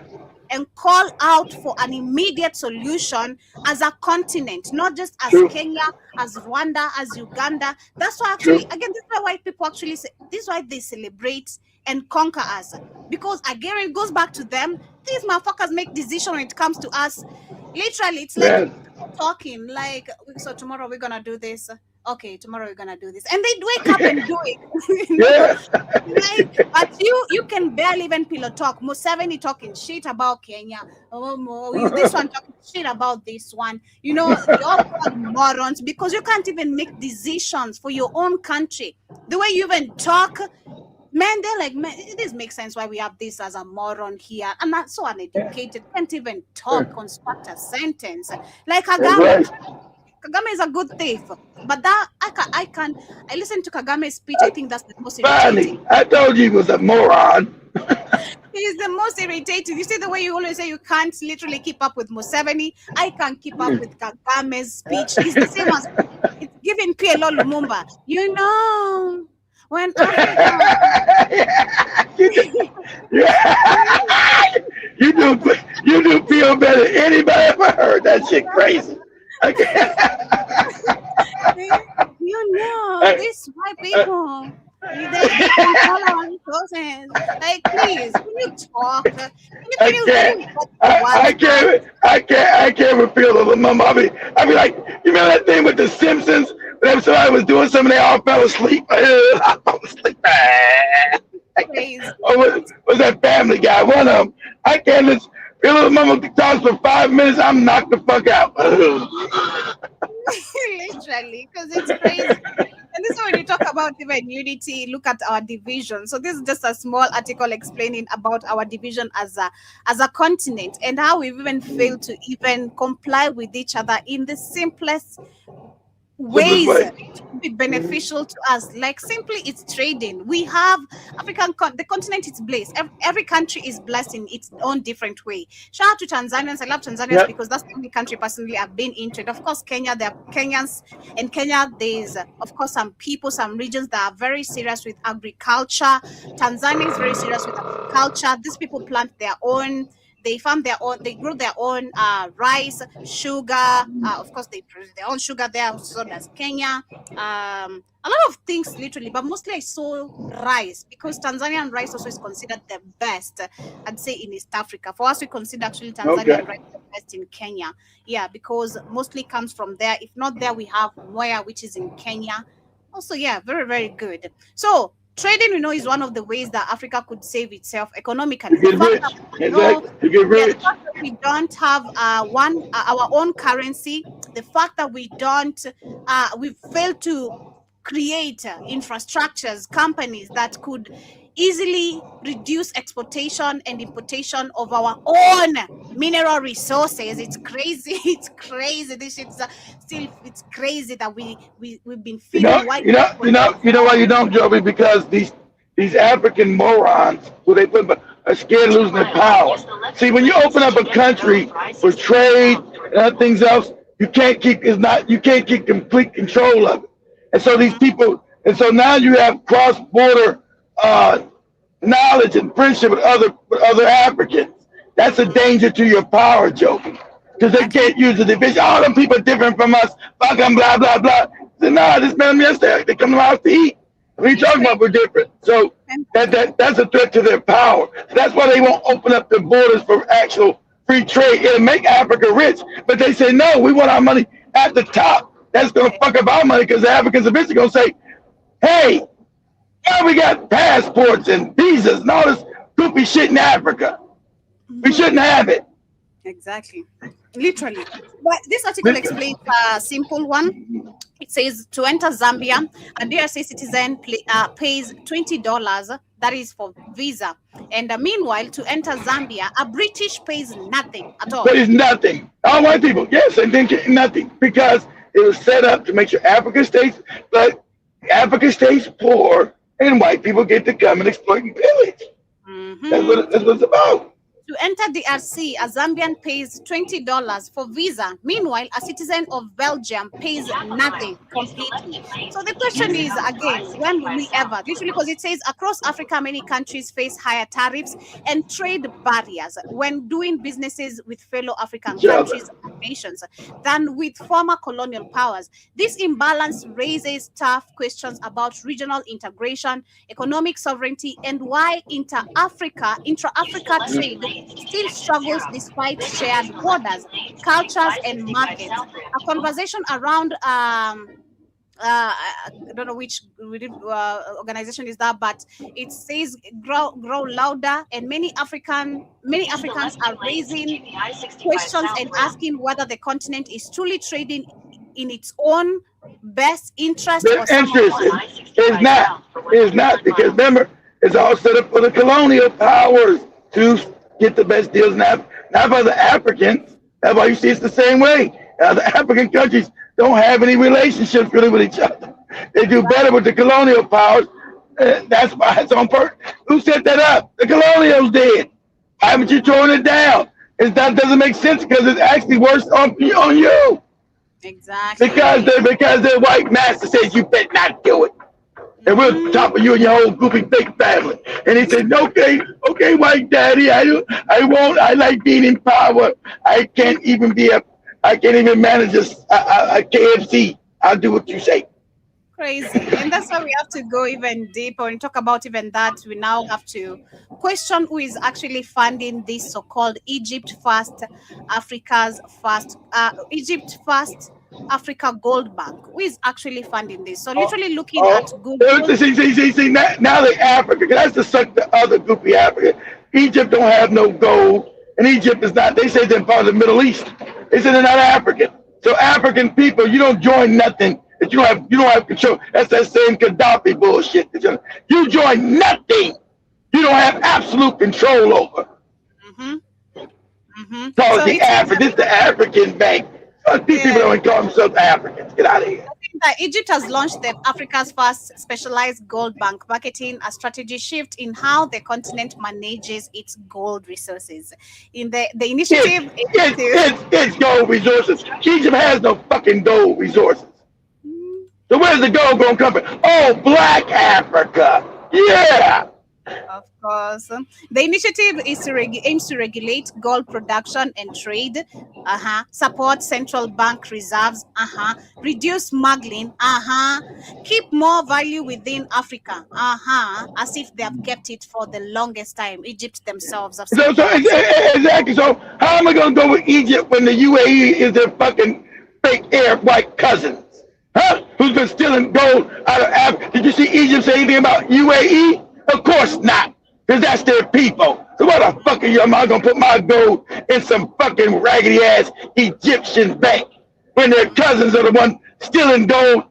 and call out for an immediate solution as a continent, not just as Kenya, as Rwanda, as Uganda. That's why actually, again, this is why people actually say, this is why they celebrate and conquer us. Because again, it goes back to them. These motherfuckers make decisions when it comes to us. Literally, it's like talking, like, so tomorrow we're gonna do this. Okay, tomorrow we're gonna do this, and they wake up and do it. Like, but you can barely even pillow talk. Museveni talking shit about Kenya. This one talking shit about this one. You know, you're all called morons because you can't even make decisions for your own country. The way you even talk, man, they're like, man, this makes sense why we have this as a moron here. I'm not so uneducated, can't even talk, construct a sentence. Like Kagame. Kagame is a good thief, but that I listen to Kagame's speech. I think that's the most irritating. I told you he was a moron. He's the most irritating. You see the way you always say you can't literally keep up with Museveni. I can't keep up with Kagame's speech. It's the same as it's giving PLO Lumumba. You know, when you do feel better than anybody ever heard. That shit crazy. You know, these white people, they can call our resources. Like, please, can you talk? I can't repeal the mama. I be like, you remember that thing with the Simpsons? Whenever somebody was doing something, they all fell asleep. I fell asleep. Was that Family Guy? One of them. I can't listen. Your little mama talks for 5 minutes, I'm knocked the fuck out. Literally, because it's crazy. And this is when you talk about even unity, look at our division. So this is just a small article explaining about our division as a continent and how we've even failed to even comply with each other in the simplest ways to be beneficial to us. Like, simply, it's trading. We have the continent is blessed. Every country is blessed in its own different way. Shout out to Tanzanians. I love Tanzanians because that's the only country personally I've been into. Of course, Kenya, there are Kenyans. In Kenya, there's of course some people, some regions that are very serious with agriculture. Tanzania is very serious with agriculture. These people plant their own. They farm their own, they grow their own rice, sugar. Of course, they produce their own sugar there, so does Kenya. A lot of things, literally, but mostly I saw rice because Tanzanian rice also is considered the best, I'd say, in East Africa. For us, we consider actually Tanzanian rice the best in Kenya. Yeah, because mostly comes from there. If not there, we have Mwea, which is in Kenya. Also, yeah, very, very good. So, trading, we know, is one of the ways that Africa could save itself economically. You get rich. The fact that we don't have our own currency, the fact that we failed to create infrastructures, companies that could easily reduce exportation and importation of our own mineral resources. It's crazy. It's crazy. This shit's it's crazy that we've been feeding white people. You know why you don't, Joby? Because these African morons who they put are scared of losing their power. See, when you open up a country for trade and other things else, you can't keep complete control of it. And so these people, and so now you have cross-border knowledge and friendship with other Africans. That's a danger to your power, Joby, because they can't use the division. All them people are different from us. Fuck them, blah blah blah. No, this man yesterday they come to my house to eat. What are you talking about? We're different. So that's a threat to their power. So that's why they won't open up the borders for actual free trade. It'll make Africa rich, but they say no. We want our money at the top. That's gonna fuck up our money because the Africans eventually gonna say, hey. Yeah, we got passports and visas and all this goofy shit in Africa. We shouldn't have it. Exactly. Literally. But this article explains a simple one. It says to enter Zambia, a DRC citizen pays $20. That is for visa. And meanwhile, to enter Zambia, a British pays nothing at all. But it's nothing. All white people, yes, and then get nothing because it was set up to make sure Africa stays, but Africa stays poor, and white people get to come and exploit and pillage. That's what it's about. To enter DRC, a Zambian pays $20 for visa. Meanwhile, a citizen of Belgium pays nothing completely. So the question is, again, when will we ever? Literally, because it says across Africa, many countries face higher tariffs and trade barriers when doing businesses with fellow African countries and nations than with former colonial powers. This imbalance raises tough questions about regional integration, economic sovereignty, and why intra-Africa trade still struggles despite shared borders, cultures, and markets. A conversation around I don't know which organization is that, but it says grow louder, and many Africans are raising questions and asking whether the continent is truly trading in its own best interest. The interest is not because remember it's all set up for the colonial powers to get the best deals, not by the Africans. That's why you see it's the same way. The African countries don't have any relationships really with each other. They do better with the colonial powers. That's why it's on purpose. Who set that up? The colonials did. Why haven't you torn it down? That doesn't make sense because it's actually worse on you. Exactly. Because their white master says you better not do it. And we'll top of you and your whole goofy big family. And he said, okay, white daddy, I like being in power. I can't even manage a KFC. I'll do what you say. Crazy. And that's why we have to go even deeper and talk about even that. We now have to question who is actually funding this so-called Egypt First Africa Gold Bank. Who is actually funding this? So literally looking at Google. See, now the Africa, that's to suck the other goofy Africa. Egypt don't have no gold, and Egypt is not, they say they're part of the Middle East. They say they're not African. So African people, you don't join nothing that you don't have control. That's that same Gaddafi bullshit. You join nothing you don't have absolute control over. So this is the African bank. These people don't call themselves Africans. Get out of here. Egypt has launched the Africa's first specialized gold bank, marketing a strategy shift in how the continent manages its gold resources. In the initiative, it's gold resources. Egypt has no fucking gold resources. So where's the gold going to come from? Oh, Black Africa. Yeah. Of course. The initiative aims to regulate gold production and trade, support central bank reserves, reduce smuggling, keep more value within Africa, as if they have kept it for the longest time. Egypt themselves have said exactly. So how am I going to go with Egypt when the UAE is their fucking fake Arab white cousins? Huh? Who's been stealing gold out of Africa? Did you see Egypt say anything about UAE? Of course not, because that's their people. So why the fuck am I going to put my gold in some fucking raggedy-ass Egyptian bank when their cousins are the ones stealing gold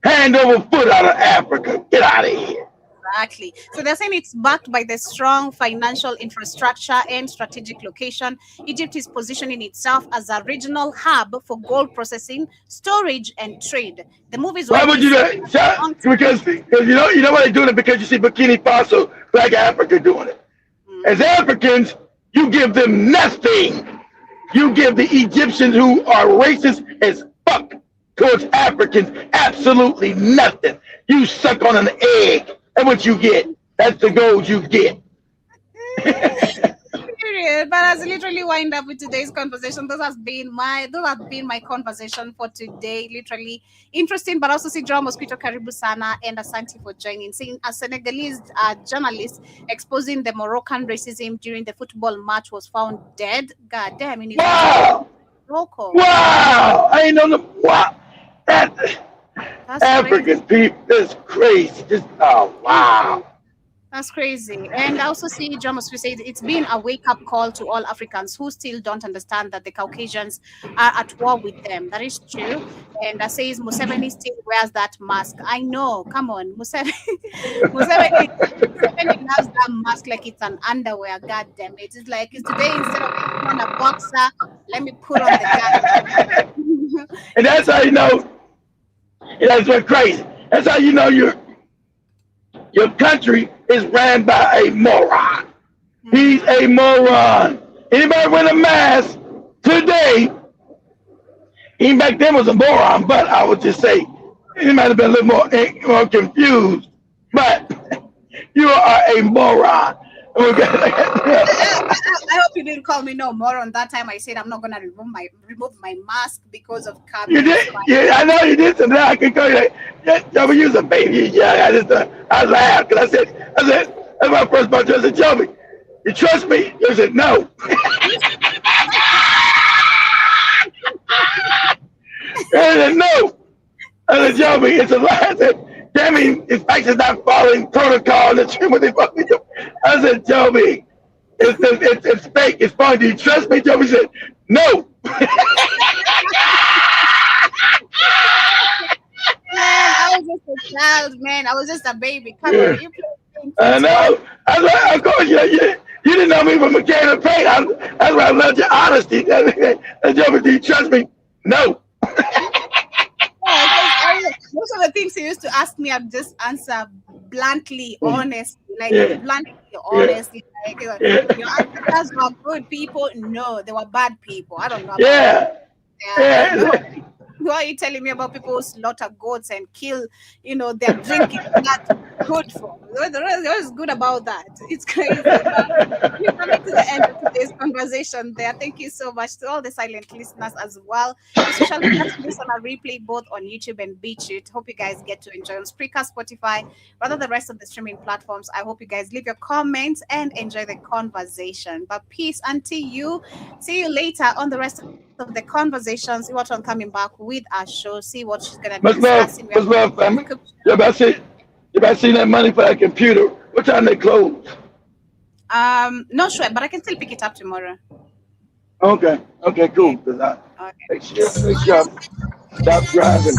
hand over foot out of Africa? Get out of here. Exactly. So they're saying it's backed by the strong financial infrastructure and strategic location. Egypt is positioning itself as a regional hub for gold processing, storage, and trade. The move is why would you do that? Because you know why they're doing it? Because you see Burkina Faso, Black Africa doing it. As Africans, you give them nothing. You give the Egyptians who are racist as fuck towards Africans absolutely nothing. You suck on an egg. That's what you get. That's the gold you get. Period. But as literally wind up with today's conversation, those have been my conversation for today. Literally interesting, but also see Joao Mosquito Karibu Sana and Asante for joining. Seeing a Senegalese journalist exposing the Moroccan racism during the football match was found dead. God damn! Wow! Wow! I ain't on the wow. That's African people, that's crazy. Just wow. That's crazy. And I also see John Mosque said it's been a wake up call to all Africans who still don't understand that the Caucasians are at war with them. That is true. And that says Museveni still wears that mask. I know. Come on. Museveni loves that mask like it's an underwear. God damn it. It's like it's today instead of putting on a boxer, let me put on the gun. And that's how you know. And that's what's crazy. That's how you know your country is ran by a moron. He's a moron. Anybody with a mask today, even back then was a moron, but I would just say he might have been a little more confused. But you are a moron. I hope you didn't call me no moron. That time I said I'm not gonna remove my mask because of COVID. You did, yeah, I know you did. So now I can call you like, yeah, but you're a baby. Yeah, I laughed because I said, that's my first bunch. I said, Joby, you trust me? You said, no. I said, no. I said, Joby, it's a lie. I said, that means his face is not following protocol. I said, Joby, it's fake. It's fun. Do you trust me? Joby said, no. Man, I was just a child, man. I was just a baby. Come on, you play. I know. Of course, you didn't know me from a can of paint. That's why I loved your honesty. Joby, do you trust me? No. Most of the things he used to ask me, I'd just answer bluntly, honestly, bluntly, honestly. Like, your ancestors were good people. No, they were bad people. I don't know. Why are you telling me about people who slaughter goats and kill, they're drinking blood? Good for. What is good about that? It's crazy. We're coming to the end of today's conversation there. Thank you so much to all the silent listeners as well. Especially this on a replay both on YouTube and BitChute. Hope you guys get to enjoy on Spreaker, Spotify, rather the rest of the streaming platforms. I hope you guys leave your comments and enjoy the conversation. But peace until you. See you later on the rest of the conversations. See what I'm coming back with our show. See what she's gonna be discussing. Much love, family. If I see that money for that computer, what time they close? Not sure, but I can still pick it up tomorrow. Okay, cool. Make sure stop driving.